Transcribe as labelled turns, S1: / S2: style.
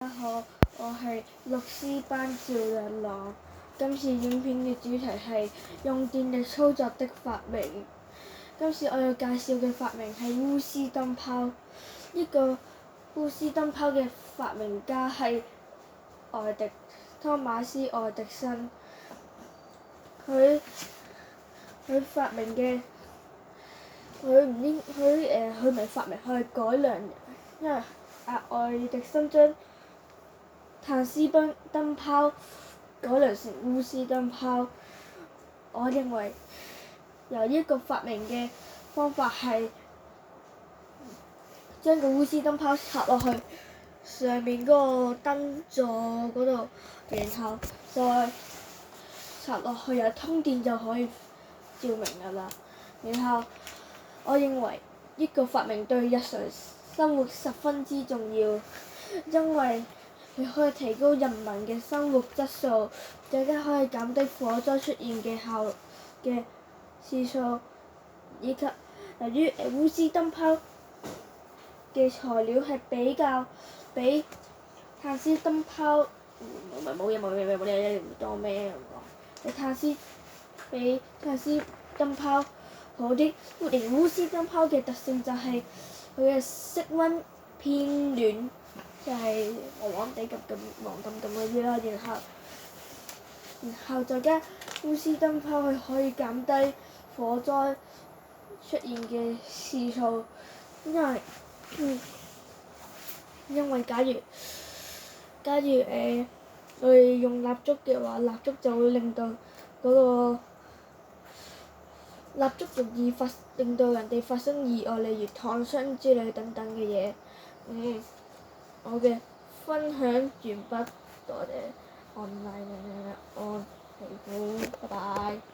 S1: 大家好，我係六 C 班趙日朗。今次影片嘅主題係用電力操作的發明。今次我要介紹嘅發明係鎢絲燈泡。呢個鎢絲燈泡嘅發明家係湯馬斯愛迪生。佢發明嘅佢唔係發明，佢係改良，因為愛迪生將碳絲燈泡改良成鎢絲燈泡。我認為由呢個發明嘅方法係將個鎢絲燈泡插落去上面嗰個燈座嗰度，然後再插落去又通電就可以照明㗎啦。然後我認為呢個發明對日常生活十分之重要，因為佢可以提高人民嘅生活質素，更加可以減低火災出現嘅次數，以及由於鎢絲燈泡嘅材料係比碳絲燈泡比碳絲燈泡好啲。鎢絲燈泡嘅特性就係佢嘅色溫偏暖，就係黃黃地黃咁嗰啲啦。然後再加鎢絲燈泡，佢可以減低火災出現嘅次數，因為假如我哋用蠟燭嘅話，蠟燭就會令到蠟燭容易令到人哋發生意外，例如燙傷之類等等嘅嘢。我嘅分享完畢，多謝。